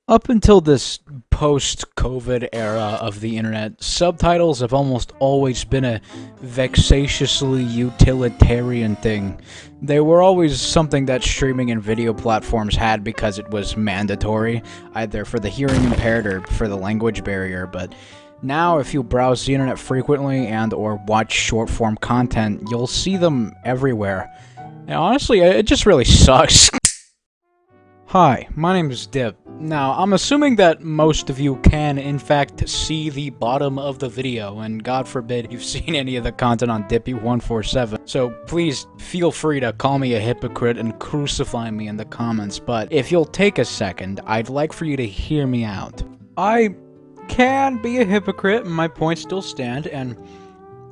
Up until this post-COVID era of the internet, subtitles have almost always been a vexatiously utilitarian thing. They were always something that streaming and video platforms had because it was mandatory, either for the hearing impaired or for the language barrier, but now if you browse the internet frequently and or watch short-form content, you'll see them everywhere. And honestly, it just really sucks. Hi, my name is Dip. Now, I'm assuming that most of you can, in fact, see the bottom of the video, and God forbid you've seen any of the content on Dippy147, so please feel free to call me a hypocrite and crucify me in the comments, but if you'll take a second, I'd like for you to hear me out. I can be a hypocrite, and my points still stand, and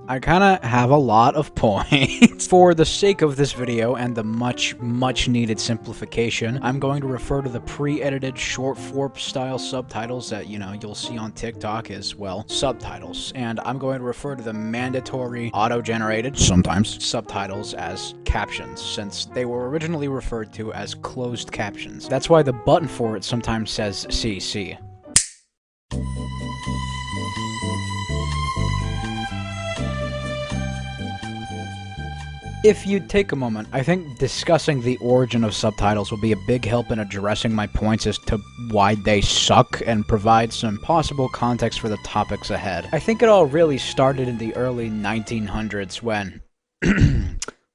I kinda have a lot of points. For the sake of this video and the much needed simplification, I'm going to refer to the pre-edited short form style subtitles that, you'll see on TikTok as, well, subtitles. And I'm going to refer to the mandatory auto-generated, sometimes, subtitles as captions, since they were originally referred to as closed captions. That's why the button for it sometimes says CC. If you'd take a moment, I think discussing the origin of subtitles will be a big help in addressing my points as to why they suck and provide some possible context for the topics ahead. I think it all really started in the early 1900s when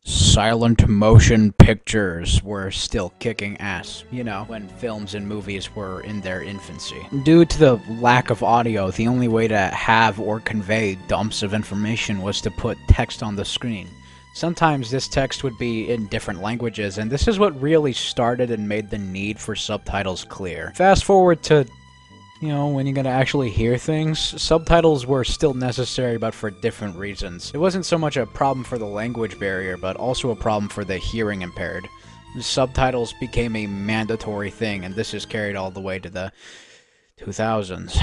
silent motion pictures were still kicking ass, when films and movies were in their infancy. Due to the lack of audio, the only way to have or convey dumps of information was to put text on the screen. Sometimes this text would be in different languages, and this is what really started and made the need for subtitles clear. Fast forward to, when you're gonna actually hear things, subtitles were still necessary, but for different reasons. It wasn't so much a problem for the language barrier, but also a problem for the hearing impaired. Subtitles became a mandatory thing, and this is carried all the way to the 2000s.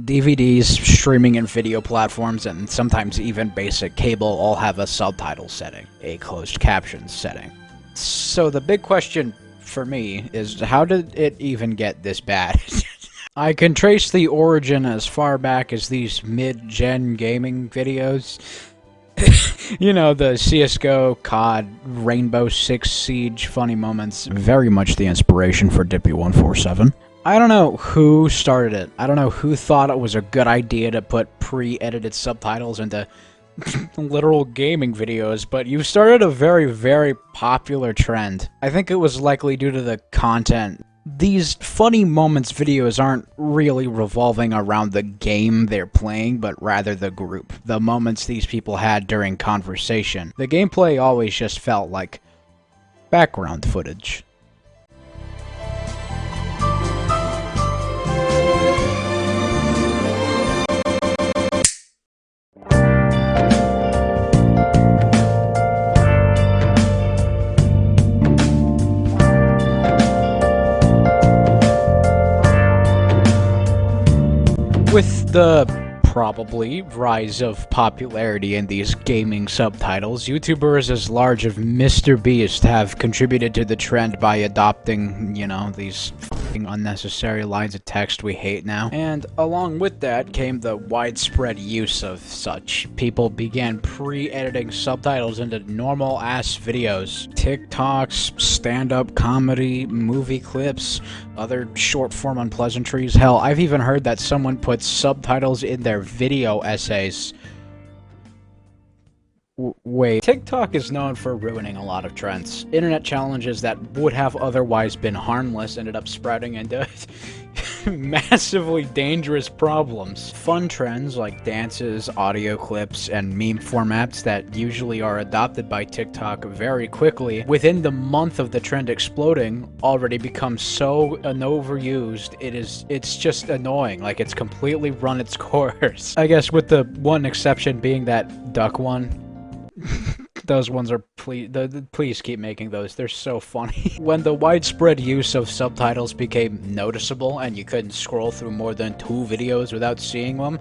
DVDs, streaming and video platforms, and sometimes even basic cable all have a subtitle setting, a closed captions setting. So the big question for me is, how did it even get this bad? I can trace the origin as far back as these mid-gen gaming videos. The CSGO, COD, Rainbow Six Siege funny moments. Very much the inspiration for Dippy147. I don't know who started it. I don't know who thought it was a good idea to put pre-edited subtitles into literal gaming videos, but you started a very popular trend. I think it was likely due to the content. These funny moments videos aren't really revolving around the game they're playing, but rather the group. The moments these people had during conversation. The gameplay always just felt like background footage. With the probably rise of popularity in these gaming subtitles, YouTubers as large as MrBeast have contributed to the trend by adopting, these fucking unnecessary lines of text we hate now. And along with that came the widespread use of such. People began pre-editing subtitles into normal-ass videos. TikToks, stand-up comedy, movie clips, other short-form unpleasantries. Hell, I've even heard that someone puts subtitles in their video essays. Wait. TikTok is known for ruining a lot of trends. Internet challenges that would have otherwise been harmless ended up sprouting into massively dangerous problems. Fun trends like dances, audio clips, and meme formats that usually are adopted by TikTok very quickly, within the month of the trend exploding, already become so overused, it's just annoying. Like, it's completely run its course. I guess with the one exception being that duck one. Those ones are, please keep making those, they're so funny. When the widespread use of subtitles became noticeable and you couldn't scroll through more than 2 videos without seeing them,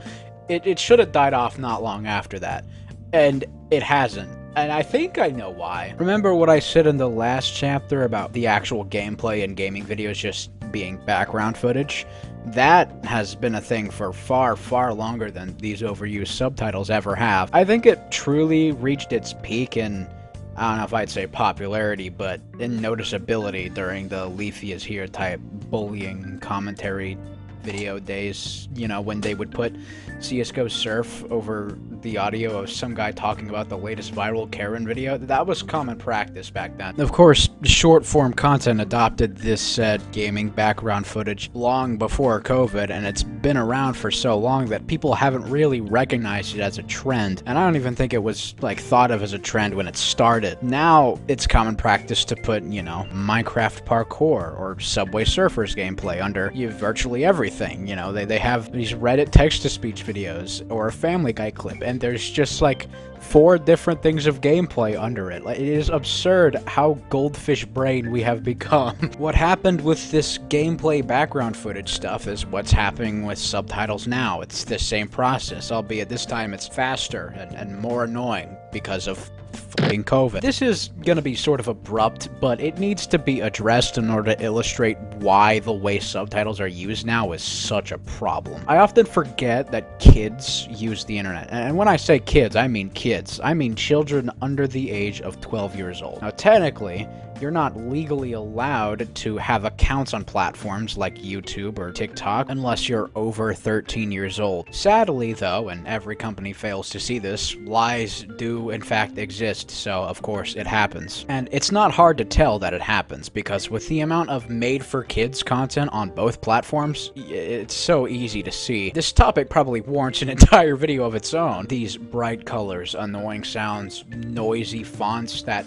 it should have died off not long after that. And it hasn't. And I think I know why. Remember what I said in the last chapter about the actual gameplay and gaming videos just being background footage? That has been a thing for far, far longer than these overused subtitles ever have. I think it truly reached its peak in, I don't know if I'd say popularity, but in noticeability during the Leafy is Here type bullying commentary video days, you know, when they would put CSGO Surf over the audio of some guy talking about the latest viral Karen video. That was common practice back then. Of course, short-form content adopted this said gaming background footage long before COVID, and it's been around for so long that people haven't really recognized it as a trend, and I don't even think it was, like, thought of as a trend when it started. Now, it's common practice to put, you know, Minecraft parkour or Subway Surfers gameplay under virtually everything. You know, they have these Reddit text-to-speech videos or a Family Guy clip, and there's just like 4 different things of gameplay under it. Like, it is absurd how goldfish brain we have become. What happened with this gameplay background footage stuff is what's happening with subtitles now. It's the same process, albeit this time it's faster and more annoying because of fucking COVID. This is gonna be sort of abrupt, but it needs to be addressed in order to illustrate why the way subtitles are used now is such a problem. I often forget that kids use the internet, and when I say kids, I mean kids. I mean children under the age of 12 years old. Now, technically, you're not legally allowed to have accounts on platforms like YouTube or TikTok unless you're over 13 years old. Sadly, though, and every company fails to see this, lies do in fact exist, so of course it happens. And it's not hard to tell that it happens, because with the amount of made-for-kids content on both platforms, it's so easy to see. This topic probably warrants an entire video of its own. These bright colors, annoying sounds, noisy fonts, that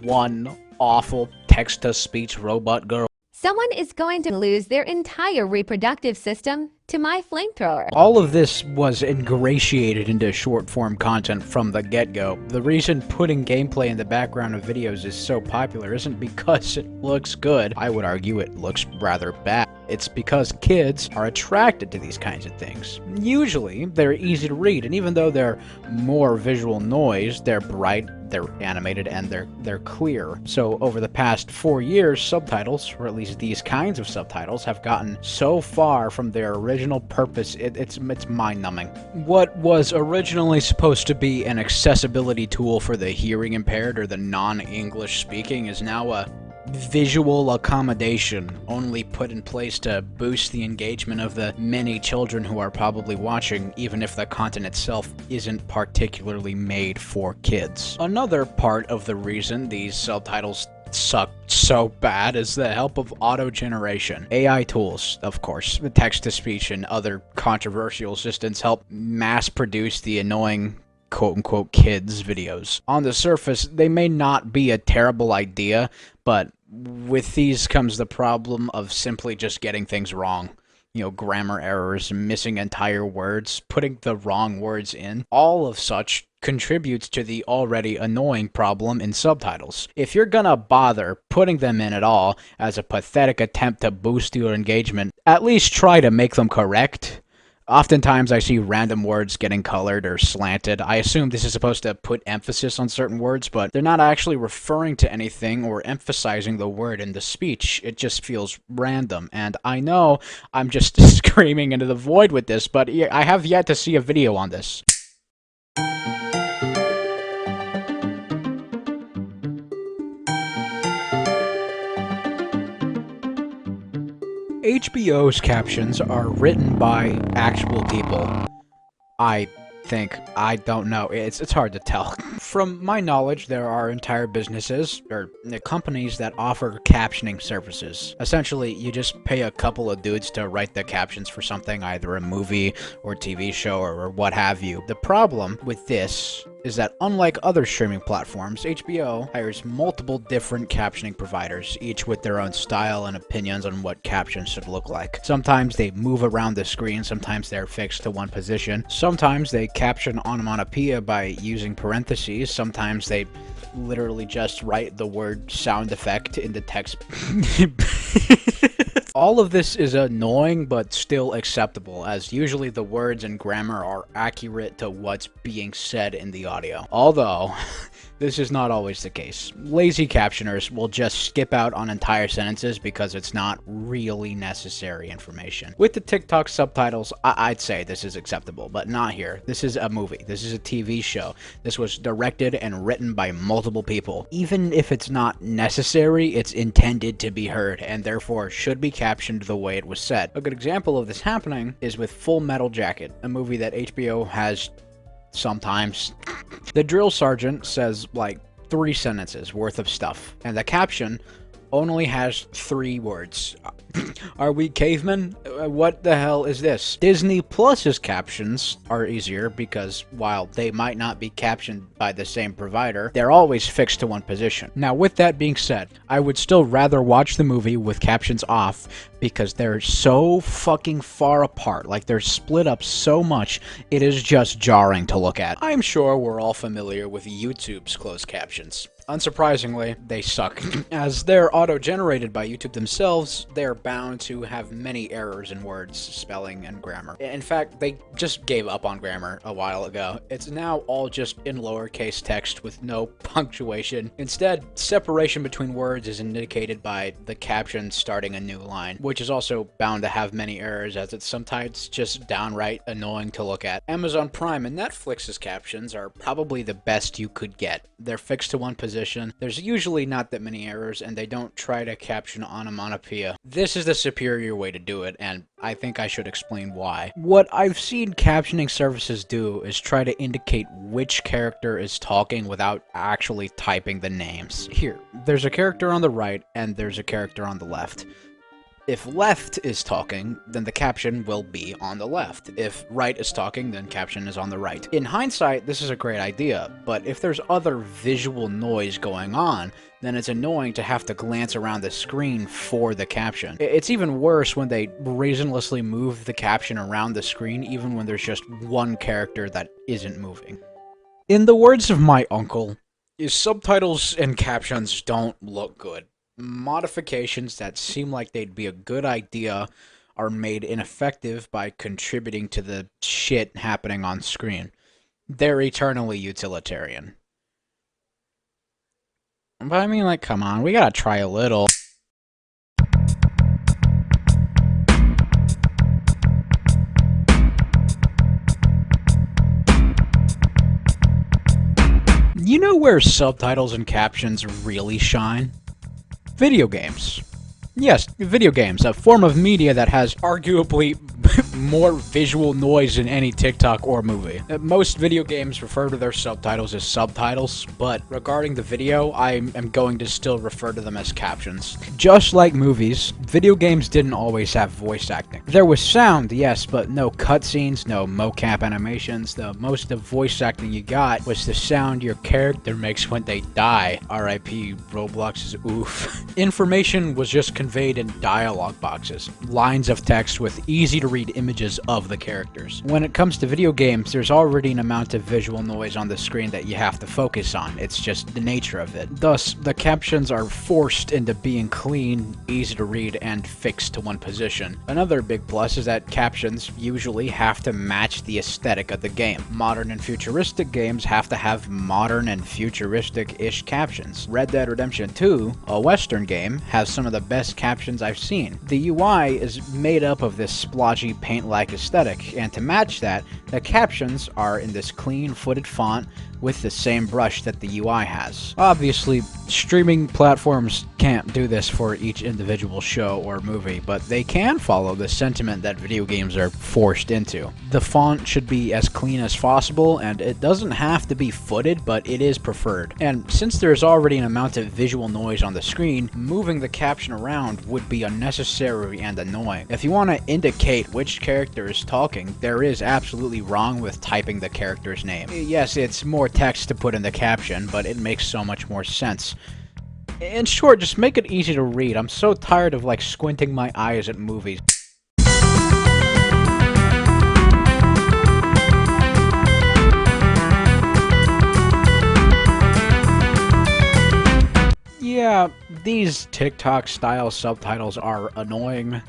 one awful text-to-speech robot girl. Someone is going to lose their entire reproductive system to my flamethrower. All of this was ingratiated into short-form content from the get-go. The reason putting gameplay in the background of videos is so popular isn't because it looks good. I would argue it looks rather bad. It's because kids are attracted to these kinds of things. Usually, they're easy to read, and even though they're more visual noise, they're bright, they're animated, and they're clear. So over the past 4 years, subtitles, or at least these kinds of subtitles, have gotten so far from their original purpose, it's mind-numbing. What was originally supposed to be an accessibility tool for the hearing impaired or the non-English speaking is now a visual accommodation only put in place to boost the engagement of the many children who are probably watching, even if the content itself isn't particularly made for kids. Another part of the reason these subtitles suck so bad is the help of auto-generation. AI tools, of course, the text-to-speech and other controversial assistants help mass-produce the annoying quote-unquote kids videos. On the surface, they may not be a terrible idea, but with these comes the problem of simply just getting things wrong. You know, grammar errors, missing entire words, putting the wrong words in. All of such contributes to the already annoying problem in subtitles. If you're gonna bother putting them in at all as a pathetic attempt to boost your engagement, at least try to make them correct. Oftentimes I see random words getting colored or slanted. I assume this is supposed to put emphasis on certain words, but they're not actually referring to anything or emphasizing the word in the speech. It just feels random. And I know I'm just screaming into the void with this, but I have yet to see a video on this. HBO's captions are written by actual people. I think. I don't know. It's hard to tell. From my knowledge, there are entire businesses, or companies that offer captioning services. Essentially, you just pay a couple of dudes to write the captions for something, either a movie or TV show or what have you. The problem with this is that unlike other streaming platforms, HBO hires multiple different captioning providers, each with their own style and opinions on what captions should look like. Sometimes they move around the screen, sometimes they're fixed to one position, sometimes they caption onomatopoeia by using parentheses, sometimes they literally just write the word sound effect in the text. All of this is annoying, but still acceptable, as usually the words and grammar are accurate to what's being said in the audio. Although, This is not always the case. Lazy captioners will just skip out on entire sentences because it's not really necessary information. With the TikTok subtitles, I'd say this is acceptable, but not here. This is a movie. This is a TV show. This was directed and written by multiple people. Even if it's not necessary, it's intended to be heard, and therefore should be captioned the way it was said. A good example of this happening is with Full Metal Jacket, a movie that HBO has sometimes. The drill sergeant says like 3 sentences worth of stuff, and the caption only has 3 words. Are we cavemen? What the hell is this? Disney Plus's captions are easier because while they might not be captioned by the same provider, they're always fixed to one position. Now, with that being said, I would still rather watch the movie with captions off because they're so fucking far apart. Like, they're split up so much, it is just jarring to look at. I'm sure we're all familiar with YouTube's closed captions. Unsurprisingly, they suck. As they're auto-generated by YouTube themselves, they're bound to have many errors in words, spelling, and grammar. In fact, they just gave up on grammar a while ago. It's now all just in lowercase text with no punctuation. Instead, separation between words is indicated by the caption starting a new line, which is also bound to have many errors as it's sometimes just downright annoying to look at. Amazon Prime and Netflix's captions are probably the best you could get. They're fixed to one position. There's usually not that many errors, and they don't try to caption onomatopoeia. This is the superior way to do it, and I think I should explain why. What I've seen captioning services do is try to indicate which character is talking without actually typing the names. Here, there's a character on the right, and there's a character on the left. If left is talking, then the caption will be on the left. If right is talking, then caption is on the right. In hindsight, this is a great idea, but if there's other visual noise going on, then it's annoying to have to glance around the screen for the caption. It's even worse when they reasonlessly move the caption around the screen even when there's just one character that isn't moving. In the words of my uncle, subtitles and captions don't look good. Modifications that seem like they'd be a good idea are made ineffective by contributing to the shit happening on screen. They're eternally utilitarian. But I mean, like, come on, we gotta try a little. You know where subtitles and captions really shine? Video games. Yes, video games, a form of media that has arguably more visual noise than any TikTok or movie. Most video games refer to their subtitles as subtitles, but regarding the video, I am going to still refer to them as captions. Just like movies, video games didn't always have voice acting. There was sound, yes, but no cutscenes, no mocap animations. The most of voice acting you got was the sound your character makes when they die. RIP Roblox's oof. Information was just conveyed in dialogue boxes, lines of text with easy-to-read images of the characters. When it comes to video games, there's already an amount of visual noise on the screen that you have to focus on. It's just the nature of it. Thus, the captions are forced into being clean, easy to read, and fixed to one position. Another big plus is that captions usually have to match the aesthetic of the game. Modern and futuristic games have to have modern and futuristic-ish captions. Red Dead Redemption 2, a Western game, has some of the best captions I've seen. The UI is made up of this splotchy paint-like aesthetic, and to match that, the captions are in this clean-footed font with the same brush that the UI has. Obviously, streaming platforms can't do this for each individual show or movie, but they can follow the sentiment that video games are forced into. The font should be as clean as possible, and it doesn't have to be footed, but it is preferred. And since there's already an amount of visual noise on the screen, moving the caption around would be unnecessary and annoying. If you want to indicate which character is talking, there is absolutely wrong with typing the character's name. Yes, it's more text to put in the caption, but it makes so much more sense. In short, just make it easy to read. I'm so tired of, like, squinting my eyes at movies. Yeah, these TikTok-style subtitles are annoying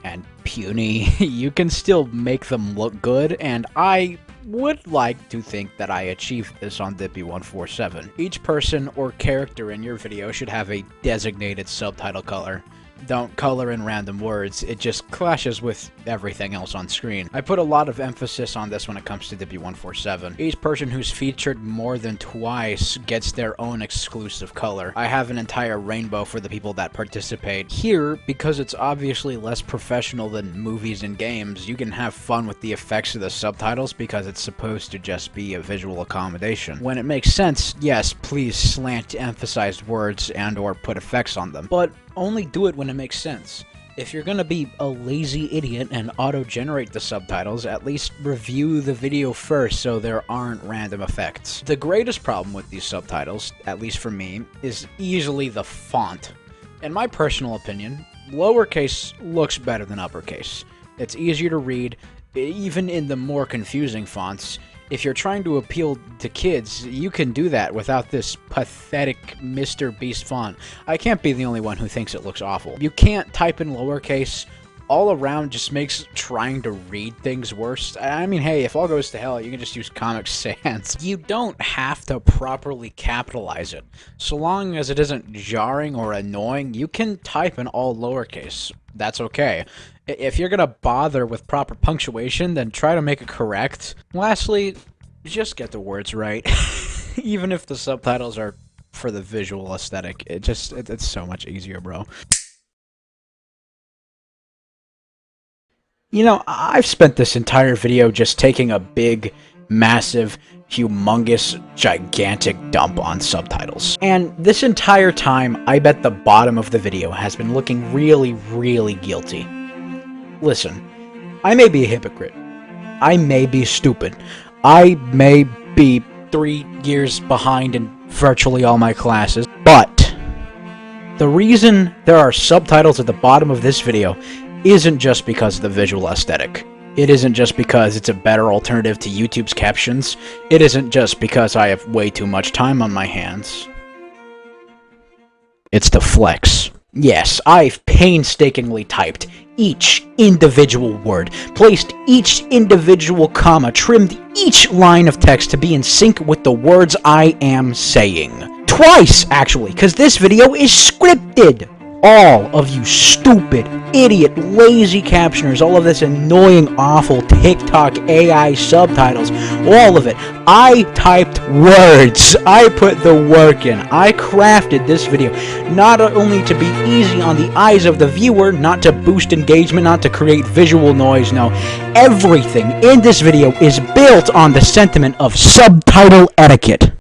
and puny. You can still make them look good, and I would like to think that I achieved this on Dippy147. Each person or character in your video should have a designated subtitle color. Don't color in random words, it just clashes with everything else on screen. I put a lot of emphasis on this when it comes to Dippy147. Each person who's featured more than twice gets their own exclusive color. I have an entire rainbow for the people that participate. Here, because it's obviously less professional than movies and games, you can have fun with the effects of the subtitles because it's supposed to just be a visual accommodation. When it makes sense, yes, please slant emphasized words and or put effects on them. But only do it when it makes sense. If you're gonna be a lazy idiot and auto-generate the subtitles, at least review the video first so there aren't random effects. The greatest problem with these subtitles, at least for me, is easily the font. In my personal opinion, lowercase looks better than uppercase. It's easier to read, even in the more confusing fonts. If you're trying to appeal to kids, you can do that without this pathetic Mr. Beast font. I can't be the only one who thinks it looks awful. You can't type in lowercase. All around just makes trying to read things worse. I mean, hey, if all goes to hell, you can just use Comic Sans. You don't have to properly capitalize it. So long as it isn't jarring or annoying, you can type in all lowercase. That's okay. If you're gonna bother with proper punctuation, then try to make it correct. Lastly, just get the words right. Even if the subtitles are for the visual aesthetic, it's so much easier, bro. You know, I've spent this entire video just taking a big, massive, humongous, gigantic dump on subtitles. And this entire time, I bet the bottom of the video has been looking really, really guilty. Listen, I may be a hypocrite. I may be stupid. I may be 3 years behind in virtually all my classes, but the reason there are subtitles at the bottom of this video isn't just because of the visual aesthetic. It isn't just because it's a better alternative to YouTube's captions. It isn't just because I have way too much time on my hands. It's the flex. Yes, I've painstakingly typed each individual word, placed each individual comma, trimmed each line of text to be in sync with the words I am saying. Twice, actually, because this video is scripted. All of you stupid, idiot, lazy captioners, all of this annoying, awful TikTok AI subtitles, all of it. I typed words. I put the work in. I crafted this video not only to be easy on the eyes of the viewer, not to boost engagement, not to create visual noise, no. Everything in this video is built on the sentiment of subtitle etiquette.